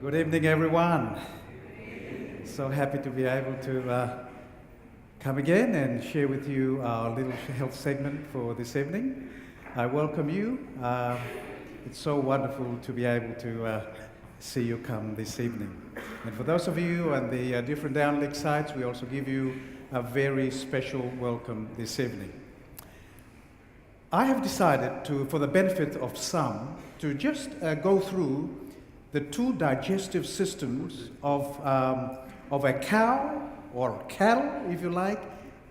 Good evening, everyone. So happy to be able to come again and share with you our little health segment for this evening. I welcome you. It's so wonderful to be able to see you come this evening. And for those of you on the different downlink sites, we also give you a very special welcome this evening. I have decided to, for the benefit of some, to just go through the two digestive systems of a cow or cattle, if you like,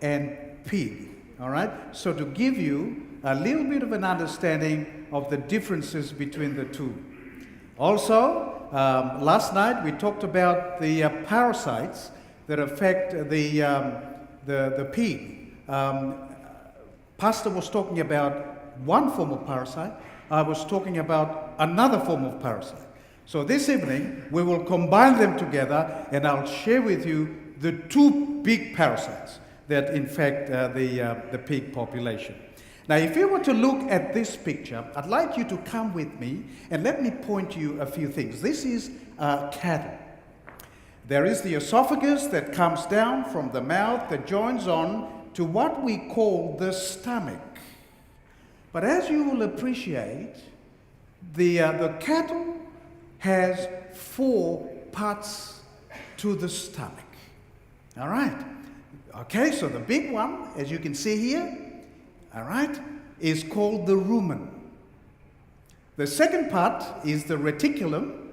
and pig. All right? So to give you a little bit of an understanding of the differences between the two. Also, last night we talked about the parasites that affect the pig. Pastor was talking about one form of parasite. I was talking about another form of parasite. So this evening, we will combine them together, and I'll share with you the two big parasites that infect the pig population. Now, if you were to look at this picture, I'd like you to come with me, and let me point you a few things. This is cattle. There is the esophagus that comes down from the mouth that joins on to what we call the stomach. But as you will appreciate, the cattle has 4 parts to the stomach. All right. Okay, so the big one, as you can see here, all right, is called the rumen. The second part is the reticulum.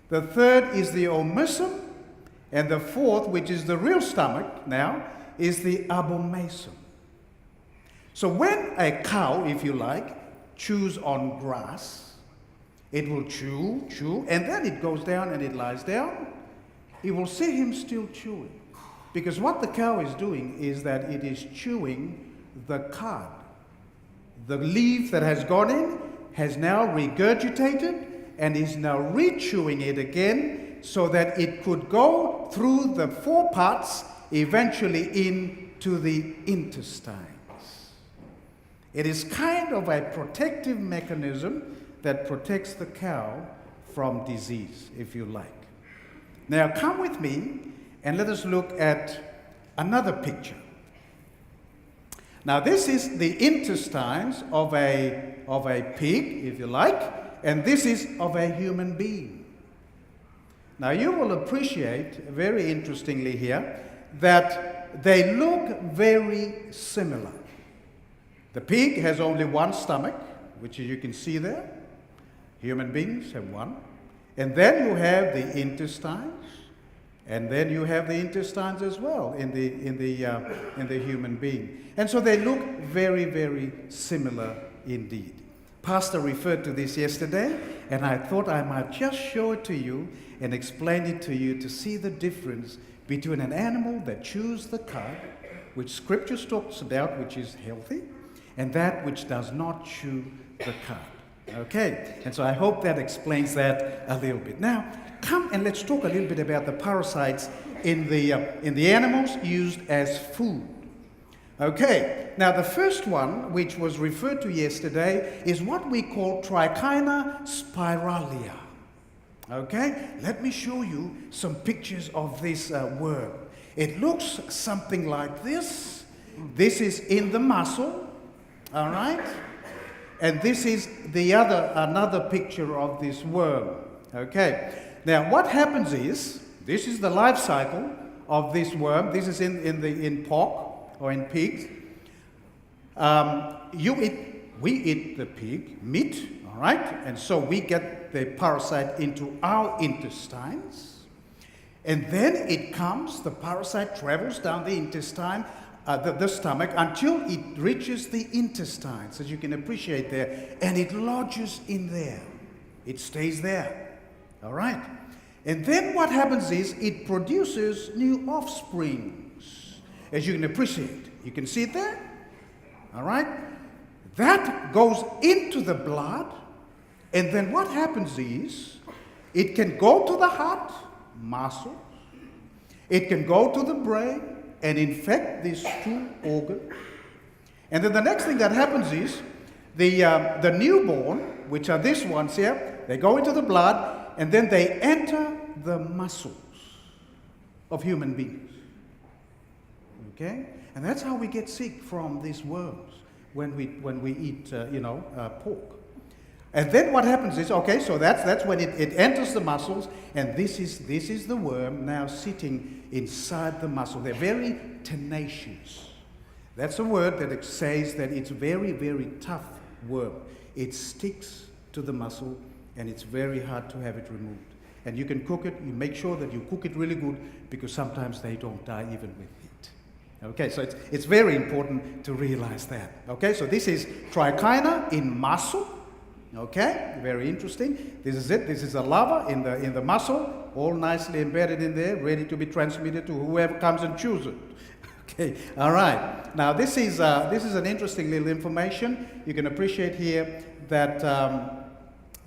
The third is the omasum. And the fourth, which is the real stomach now, is the abomasum. So when a cow, if you like, chews on grass, it will chew, and then it goes down and it lies down. You will see him still chewing. Because what the cow is doing is that it is chewing the cud. The leaf that has gone in has now regurgitated and is now re-chewing it again so that it could go through the 4 parts eventually into the intestines. It is kind of a protective mechanism that protects the cow from disease, if you like. Now come with me and let us look at another picture. Now this is the intestines of a pig, if you like, and this is of a human being. Now you will appreciate, very interestingly here, that they look very similar. The pig has only one stomach, which you can see there. Human beings have one. And then you have the intestines, and then you have the intestines as well in the human being. And so they look very, very similar indeed. Pastor referred to this yesterday, and I thought I might just show it to you and explain it to you to see the difference between an animal that chews the cud, which Scripture talks about, which is healthy, and that which does not chew the cud. Okay, and so I hope that explains that a little bit. Now, come and let's talk a little bit about the parasites in the animals used as food. Okay, now the first one, which was referred to yesterday, is what we call Trichina spiralia. Okay, let me show you some pictures of this worm. It looks something like this. This is in the muscle, all right? And this is another picture of this worm. Okay. Now, what happens is, this is the life cycle of this worm. This is in pork or in pigs. We eat the pig meat, all right? And so we get the parasite into our intestines. And then the parasite travels down the intestine, the stomach, until it reaches the intestines, as you can appreciate there, and it lodges in there. It stays there, all right? And then what happens is it produces new offsprings, as you can appreciate. You can see it there, all right? That goes into the blood, and then what happens is it can go to the heart, muscles, it can go to the brain, and infect these 2 organs. And then the next thing that happens is the newborn, which are these ones here, they go into the blood, and then they enter the muscles of human beings. Okay? And that's how we get sick from these worms when we eat, pork. And then what happens is, okay, so that's when it enters the muscles, and this is the worm now sitting inside the muscle. They're very tenacious. That's a word that says that it's very, very tough worm. It sticks to the muscle, and it's very hard to have it removed. And you can cook it. You make sure that you cook it really good, because sometimes they don't die even with heat. Okay, so it's very important to realize that. Okay, so this is trichina in muscle. Okay, very interesting. This is it. This is a larva in the muscle, all nicely embedded in there, ready to be transmitted to whoever comes and chews it. Okay, all right. Now this is an interesting little information. You can appreciate here that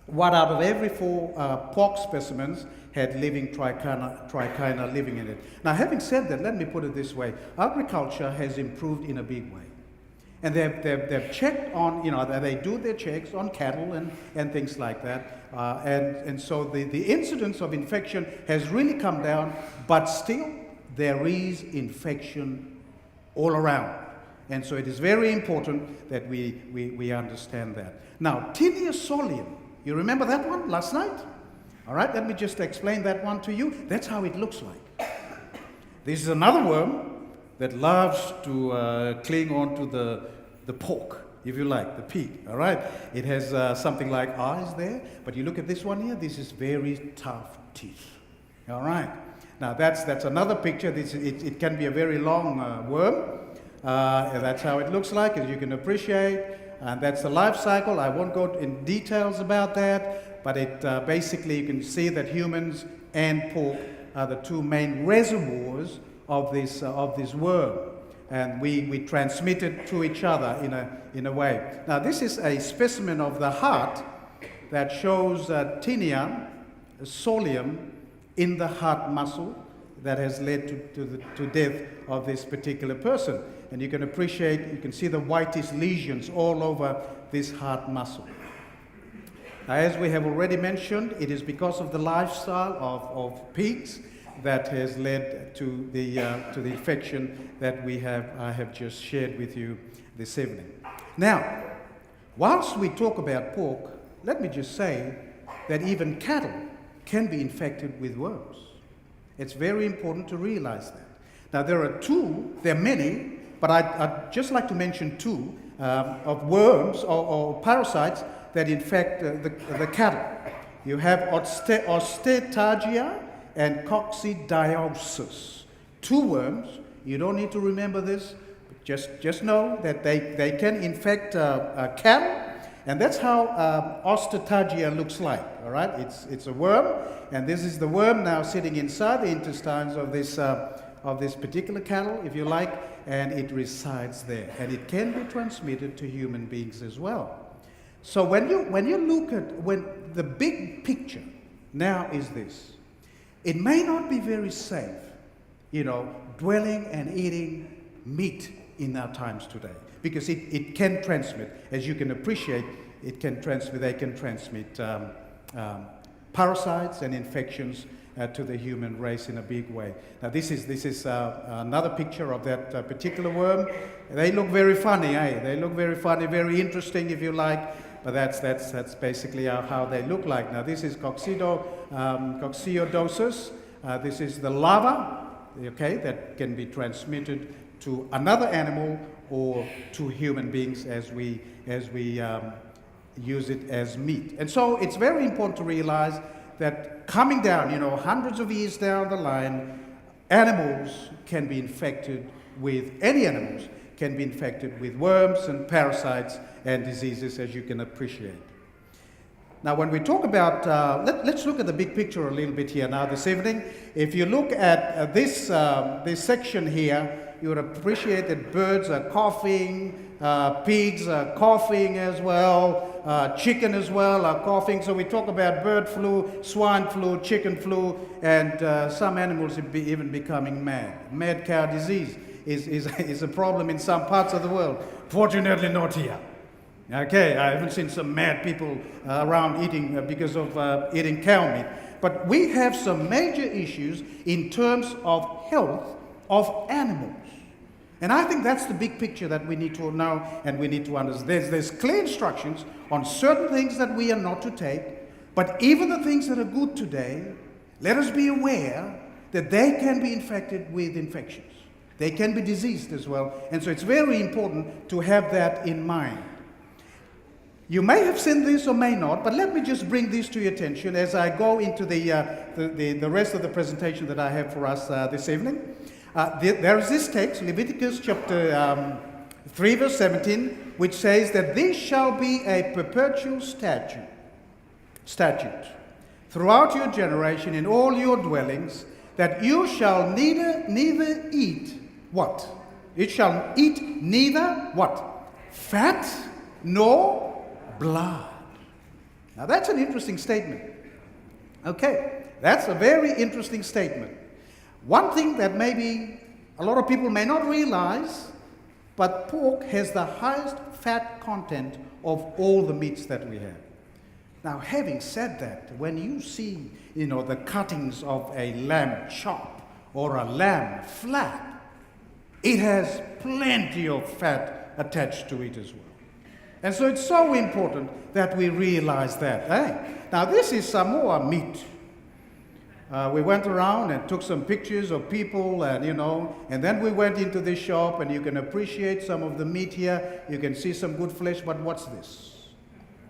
one out of every 4 pork specimens had living trichina living in it. Now, having said that, let me put it this way: agriculture has improved in a big way. And they've checked on, they do their checks on cattle and things like that. And so the incidence of infection has really come down, but still there is infection all around. And so it is very important that we understand that. Now, tinea solium, you remember that one last night? All right, let me just explain that one to you. That's how it looks like. This is another worm that loves to cling on to the pork, if you like, the pig, all right? It has something like eyes there, but you look at this one here, this is very tough teeth, all right? Now, that's another picture. It can be a very long worm. That's how it looks like, as you can appreciate, and that's the life cycle. I won't go in details about that, but it basically, you can see that humans and pork are the 2 main reservoirs of this worm, and we transmit it to each other in a way. Now, this is a specimen of the heart that shows tinea solium in the heart muscle that has led to death of this particular person. And you can appreciate, you can see the whitish lesions all over this heart muscle. Now, as we have already mentioned, it is because of the lifestyle of pigs that has led to the infection that I have just shared with you this evening. Now, whilst we talk about pork, let me just say that even cattle can be infected with worms. It's very important to realize that. Now, there are many, but I'd just like to mention 2 of worms or parasites that infect the cattle. You have Osteotargia and coccidiosis. 2 worms. You don't need to remember this. Just know that they can infect cattle, and that's how Osteotargia looks like. All right, it's a worm, and this is the worm now sitting inside the intestines of this particular cattle, if you like, and it resides there, and it can be transmitted to human beings as well. So when you look at the big picture now is this. It may not be very safe, dwelling and eating meat in our times today, because it can transmit, as you can appreciate, they can transmit parasites and infections to the human race in a big way. Now this is another picture of that particular worm. They look very funny, eh? They look very funny, very interesting, if you like. But that's basically how they look like. Now this is coccidiosis. This is the larva, okay, that can be transmitted to another animal or to human beings as we use it as meat. And so it's very important to realize that coming down, hundreds of years down the line, animals can be infected with, any animals can be infected with worms and parasites and diseases, as you can appreciate. Now, when we talk about, let's look at the big picture a little bit here now this evening. If you look at this section here, you would appreciate that birds are coughing, pigs are coughing as well, chicken as well are coughing. So we talk about bird flu, swine flu, chicken flu, and some animals even becoming mad. Mad cow disease is a problem in some parts of the world. Fortunately not here. Okay, I haven't seen some mad people around eating because of eating cow meat. But we have some major issues in terms of health of animals. And I think that's the big picture that we need to know and we need to understand. There's clear instructions on certain things that we are not to take, but even the things that are good today, let us be aware that they can be infected with infections. They can be diseased as well. And so it's very important to have that in mind. You may have seen this or may not, but let me just bring this to your attention as I go into the rest of the presentation that I have for us this evening. There is this text, Leviticus chapter 3, verse 17, which says that this shall be a perpetual statute throughout your generation in all your dwellings, that you shall neither eat what? It shall eat neither what? Fat nor blood. Now that's an interesting statement. Okay, that's a very interesting statement. One thing that maybe a lot of people may not realize, but pork has the highest fat content of all the meats that we have. Now, having said that, when you see, the cuttings of a lamb chop or a lamb flat, it has plenty of fat attached to it as well. And so it's so important that we realize that. Now, this is Samoa meat. We went around and took some pictures of people and then we went into this shop and you can appreciate some of the meat here. You can see some good flesh, but what's this?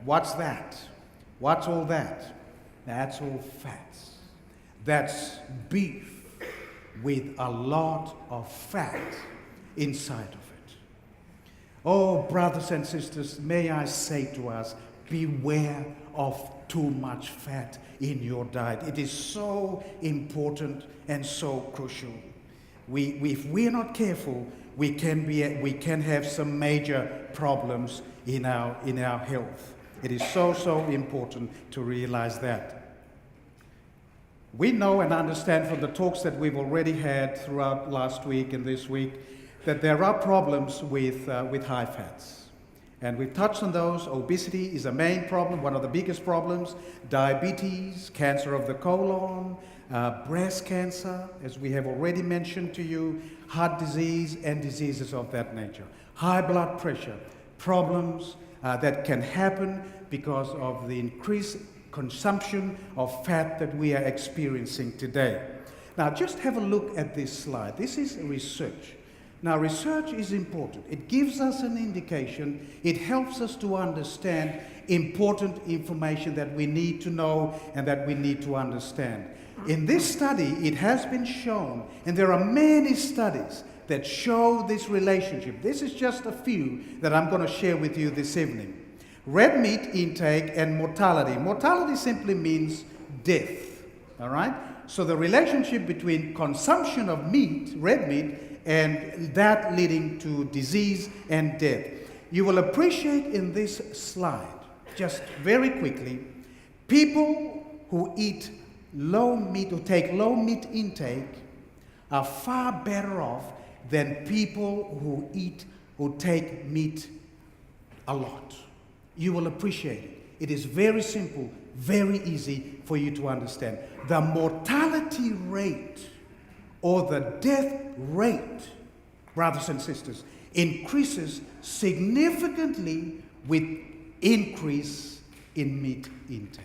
What's that? What's all that? That's all fats. That's beef with a lot of fat inside of it. Oh, brothers and sisters, may I say to us, beware of too much fat in your diet. It is so important and so crucial. If we're not careful, we can have some major problems in our health. It is so important to realize that. We know and understand from the talks that we've already had throughout last week and this week that there are problems with high fats. And we've touched on those. Obesity is a main problem, one of the biggest problems. Diabetes, cancer of the colon, breast cancer, as we have already mentioned to you, heart disease and diseases of that nature. High blood pressure, problems that can happen because of the increased consumption of fat that we are experiencing today. Now, just have a look at this slide. This is research. Now, research is important. It gives us an indication. It helps us to understand important information that we need to know and that we need to understand. In this study, it has been shown, and there are many studies that show this relationship. This is just a few that I'm going to share with you this evening. Red meat intake and mortality. Mortality simply means death, all right? So the relationship between consumption of meat, red meat, and that leading to disease and death. You will appreciate in this slide, just very quickly, people who eat low meat or take low meat intake are far better off than people who take meat a lot. You will appreciate it. It is very simple, very easy for you to understand. The mortality rate or the death rate, brothers and sisters, increases significantly with increase in meat intake.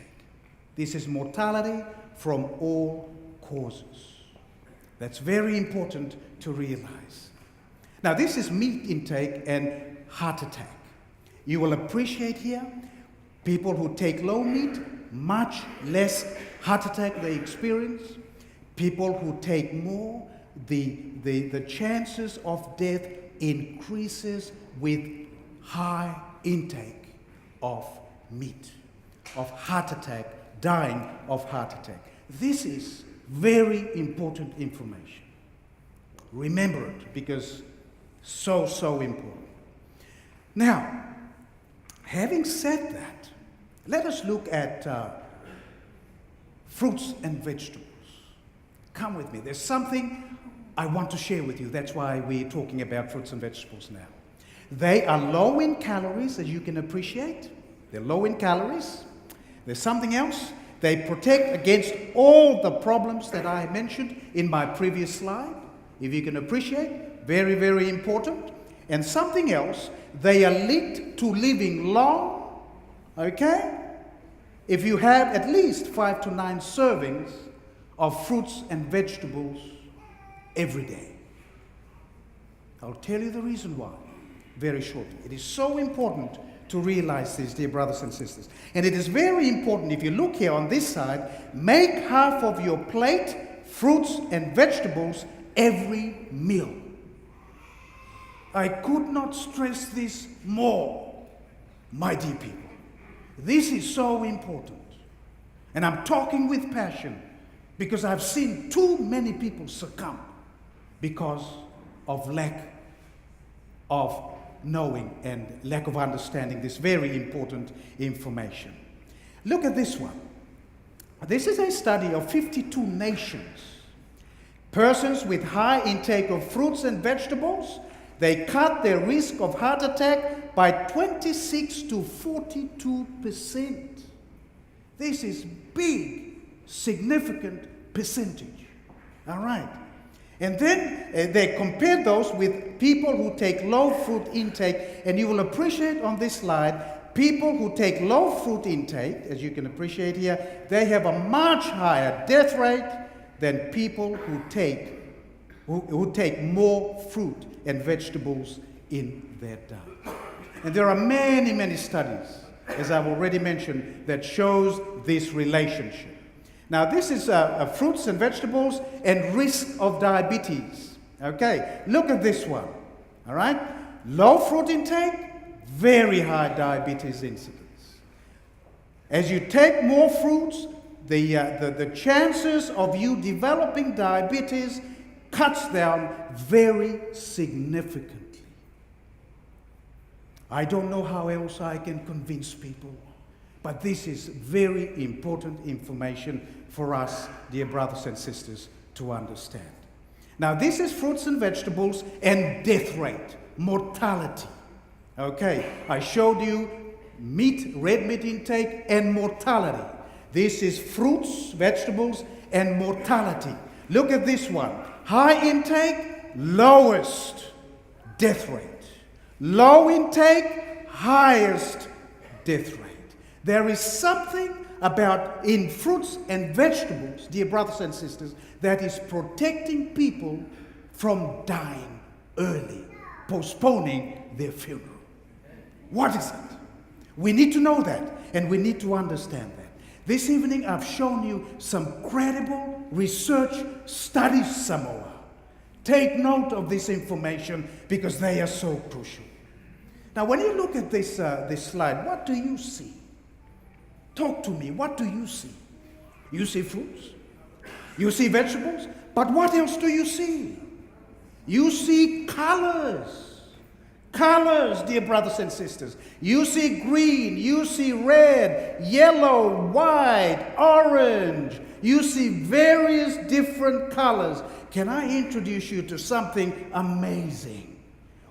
This is mortality from all causes. That's very important to realize. Now, this is meat intake and heart attack. You will appreciate here, people who take low meat, much less heart attack they experience. People who take more, the chances of death increases with high intake of meat, of heart attack, dying of heart attack. This is very important information. Remember it, because so important. Now, having said that, let us look at fruits and vegetables. Come with me. There's something I want to share with you. That's why we're talking about fruits and vegetables now. They are low in calories, as you can appreciate. They're low in calories. There's something else. They protect against all the problems that I mentioned in my previous slide. If you can appreciate, very, very important. And something else, they are linked to living long, okay? If you have at least 5 to 9 servings of fruits and vegetables every day. I'll tell you the reason why very shortly. It is so important to realize this, dear brothers and sisters. And it is very important, if you look here on this side, make half of your plate fruits and vegetables every meal. I could not stress this more, my dear people. This is so important. And I'm talking with passion because I've seen too many people succumb because of lack of knowing and lack of understanding this very important information. Look at this one. This is a study of 52 nations. Persons with high intake of fruits and vegetables, they cut their risk of heart attack by 26 to 42%. This is big, significant percentage. All right. And then they compare those with people who take low fruit intake, and you will appreciate on this slide, people who take low fruit intake, as you can appreciate here, they have a much higher death rate than people who take more fruit and vegetables in their diet. And there are many, many studies, as I've already mentioned, that shows this relationship. Now, this is fruits and vegetables and risk of diabetes. Okay, look at this one. All right, low fruit intake, very high diabetes incidence. As you take more fruits, the chances of you developing diabetes cuts down very significantly. I don't know how else I can convince people, but this is very important information for us, dear brothers and sisters, to understand. Now, this is fruits and vegetables and death rate, mortality. Okay, I showed you meat, red meat intake and mortality. This is fruits, vegetables and mortality. Look at this one. High intake, lowest death rate. Low intake, highest death rate. There is something about in fruits and vegetables, dear brothers and sisters, that is protecting people from dying early, postponing their funeral. What is it? We need to know that, and we need to understand that. This evening I've shown you some credible research studies, Samoa. Take note of this information because they are so crucial. Now, when you look at this slide, what do you see? Talk to me. What do you see? You see fruits. You see vegetables. But what else do you see? You see colors. Colors, dear brothers and sisters. You see green. You see red, yellow, white, orange. You see various different colors. Can I introduce you to something amazing?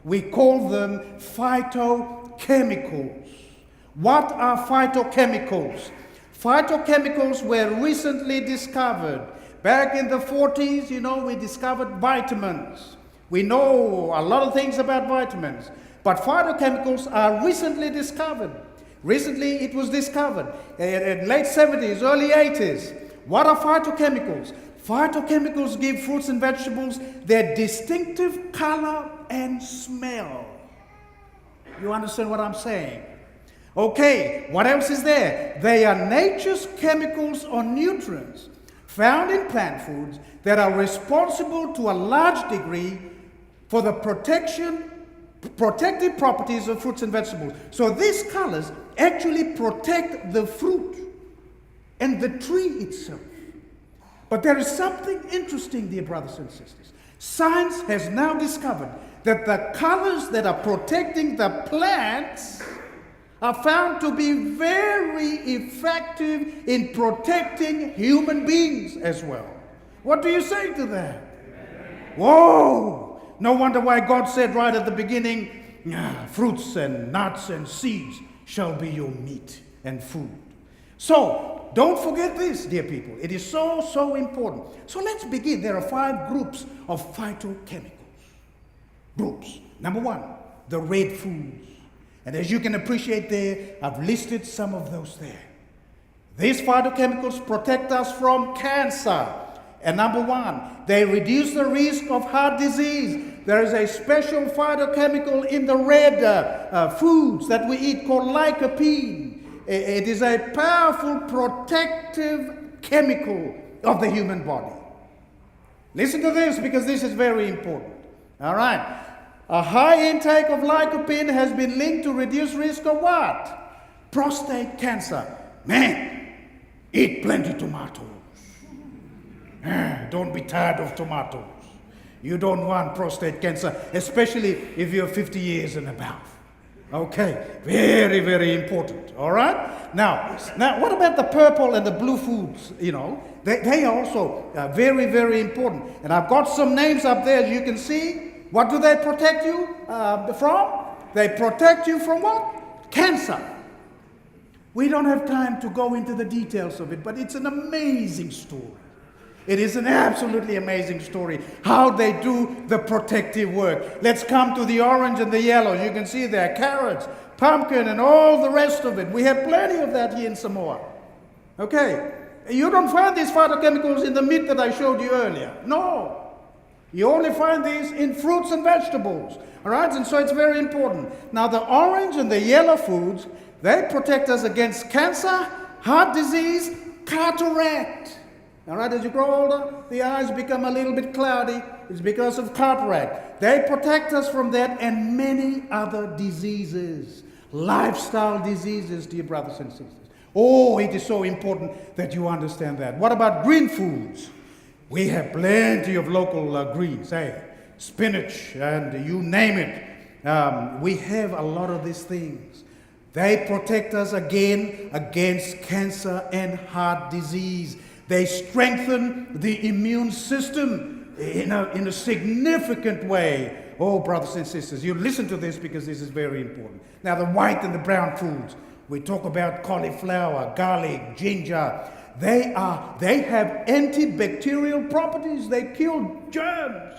We call them phytochemicals. What are phytochemicals? Phytochemicals were recently discovered. Back in the 40s, we discovered vitamins. We know a lot of things about vitamins. But phytochemicals are recently discovered. Recently, it was discovered in late 70s, early 80s. What are phytochemicals? Phytochemicals give fruits and vegetables their distinctive color and smell. You understand what I'm saying? Okay, what else is there? They are nature's chemicals or nutrients found in plant foods that are responsible to a large degree for the protective properties of fruits and vegetables. So these colors actually protect the fruit and the tree itself. But there is something interesting, dear brothers and sisters. Science has now discovered that the colors that are protecting the plants are found to be very effective in protecting human beings as well. What do you say to that? Whoa! No wonder why God said right at the beginning, fruits and nuts and seeds shall be your meat and food. So, don't forget this, dear people. It is so important. So let's begin. There are 5 groups of phytochemicals. Groups. Number 1, the red foods. And as you can appreciate there, I've listed some of those there. These phytochemicals protect us from cancer. And number 1, they reduce the risk of heart disease. There is a special phytochemical in the red foods that we eat called lycopene. It is a powerful protective chemical of the human body. Listen to this, because this is very important. All right. A high intake of lycopene has been linked to reduced risk of what? Prostate cancer. Man, eat plenty tomatoes. Don't be tired of tomatoes. You don't want prostate cancer, especially if you're 50 years and above. Okay, very important. All right. Now, what about the purple and the blue foods? You know, they also are very important. And I've got some names up there, as you can see. What do they protect you from? They protect you from what? Cancer. We don't have time to go into the details of it, but it's an amazing story. It is an absolutely amazing story, how they do the protective work. Let's come to the orange and the yellow. You can see there, carrots, pumpkin, and all the rest of it. We have plenty of that here in Samoa. Okay, you don't find these phytochemicals in the meat that I showed you earlier. No, you only find these in fruits and vegetables. All right, and so it's very important. Now, the orange and the yellow foods, they protect us against cancer, heart disease, cataract. All right, as you grow older, the eyes become a little bit cloudy. It's because of cataract. They protect us from that and many other diseases, lifestyle diseases, dear brothers and sisters. Oh, it is so important that you understand that. What about green foods? We have plenty of local greens, spinach, and you name it. We have a lot of these things. They protect us again against cancer and heart disease. They strengthen the immune system in a significant way. Oh, brothers and sisters, you listen to this because this is very important. Now, the white and the brown foods, we talk about cauliflower, garlic, ginger. They have antibacterial properties. They kill germs.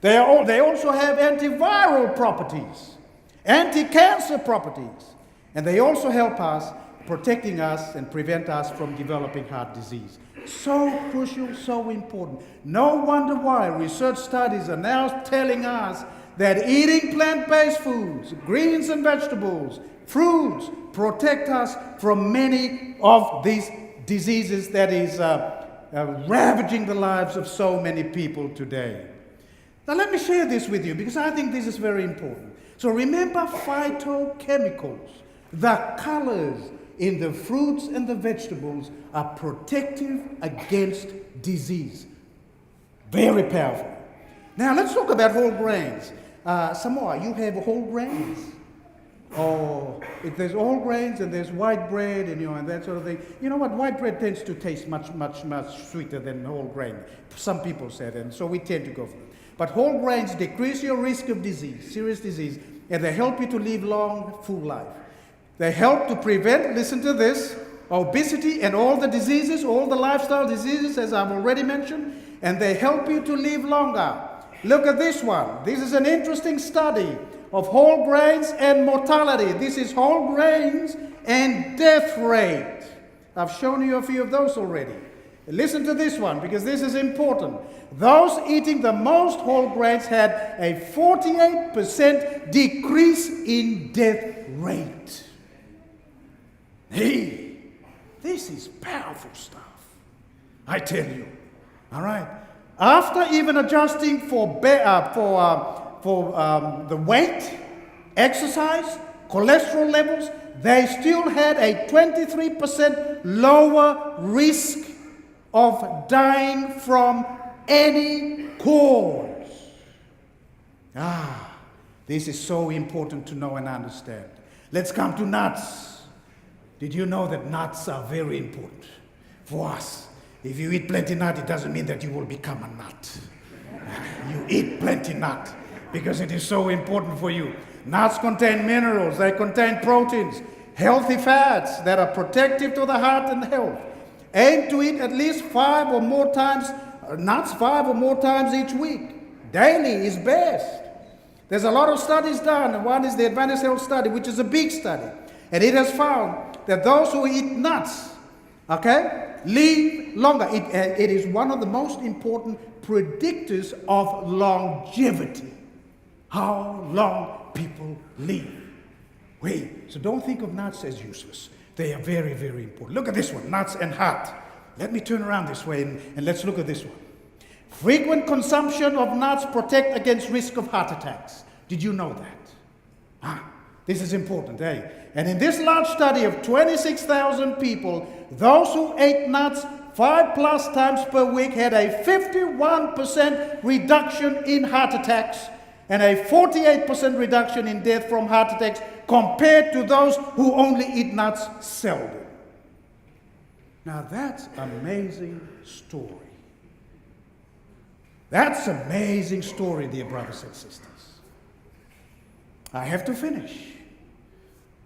They also have antiviral properties, anti-cancer properties. And they also help us, protecting us and prevent us from developing heart disease. So crucial, so important. No wonder why research studies are now telling us that eating plant-based foods, greens and vegetables, fruits, protect us from many of these diseases that is ravaging the lives of so many people today. Now let me share this with you because I think this is very important. So remember phytochemicals, the colors in the fruits and the vegetables are protective against disease. Very powerful. Now let's talk about whole grains. Samoa, you have whole grains? Oh, there's whole grains and there's white bread and that sort of thing. You know what? White bread tends to taste much sweeter than whole grain. Some people say that, and so we tend to go for it. But whole grains decrease your risk of disease, serious disease, and they help you to live long, full life. They help to prevent, listen to this, obesity and all the diseases, all the lifestyle diseases, as I've already mentioned, and they help you to live longer. Look at this one. This is an interesting study of whole grains and mortality. This is whole grains and death rate. I've shown you a few of those already. Listen to this one because this is important. Those eating the most whole grains had a 48% decrease in death rate. Hey, this is powerful stuff, I tell you. All right. After even adjusting for the weight, exercise, cholesterol levels, they still had a 23% lower risk of dying from any cause. This is so important to know and understand. Let's come to nuts. Did you know that nuts are very important for us? If you eat plenty nut, it doesn't mean that you will become a nut. You eat plenty nut because it is so important for you. Nuts contain minerals, they contain proteins, healthy fats that are protective to the heart and health. Aim to eat at least 5 or more times, nuts 5 or more times each week. Daily is best. There's a lot of studies done. One is the Advanced Health Study, which is a big study. And it has found that those who eat nuts, live longer. It is one of the most important predictors of longevity. How long people live. So don't think of nuts as useless. They are very, very important. Look at this one, nuts and heart. Let me turn around this way and let's look at this one. Frequent consumption of nuts protect against risk of heart attacks. Did you know that? This is important, eh? And in this large study of 26,000 people, those who ate nuts 5+ times per week had a 51% reduction in heart attacks and a 48% reduction in death from heart attacks compared to those who only eat nuts seldom. Now that's amazing story. That's amazing story, dear brothers and sisters. I have to finish.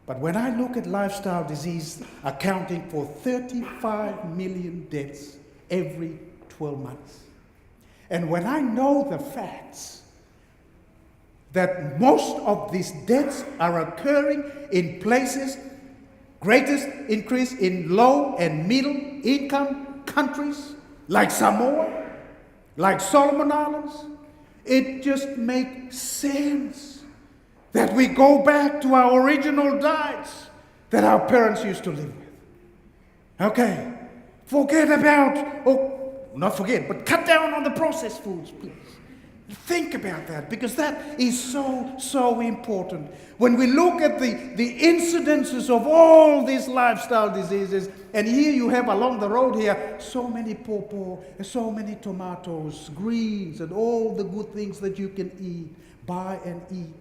But when I look at lifestyle disease accounting for 35 million deaths every 12 months, and when I know the facts that most of these deaths are occurring in places, greatest increase in low and middle income countries like Samoa, like Solomon Islands, it just makes sense that we go back to our original diets that our parents used to live with. Okay, not forget, but cut down on the processed foods, please. Think about that, because that is so important. When we look at the incidences of all these lifestyle diseases, and here you have along the road here so many pawpaw, so many tomatoes, greens, and all the good things that you can eat, buy and eat.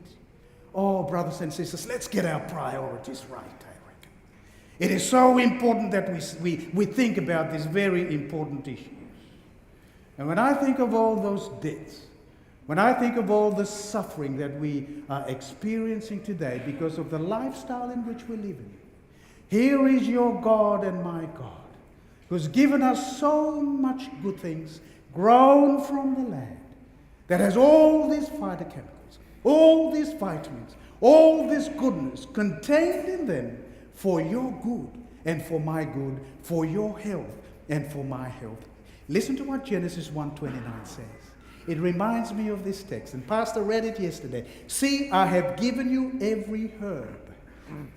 Oh, brothers and sisters, let's get our priorities right, I reckon. It is so important that we think about these very important issues. And when I think of all those deaths, when I think of all the suffering that we are experiencing today because of the lifestyle in which we live in, here is your God and my God, who's given us so much good things, grown from the land, that has all these phytochemicals, all these vitamins, all this goodness contained in them for your good and for my good, for your health and for my health. Listen to what Genesis 1:29 says. It reminds me of this text, and Pastor read it yesterday. See, I have given you every herb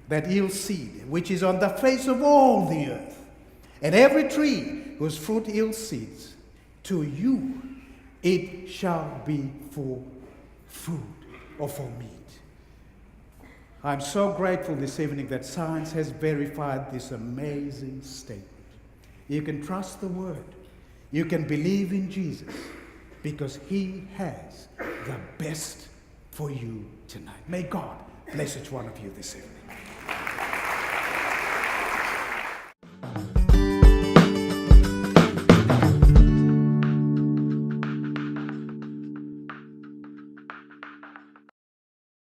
that yields seed, which is on the face of all the earth, and every tree whose fruit yields seeds. To you it shall be for food or for meat. I'm so grateful this evening that science has verified this amazing statement. You can trust the word. You can believe in Jesus, because he has the best for you tonight. May God bless each one of you this evening.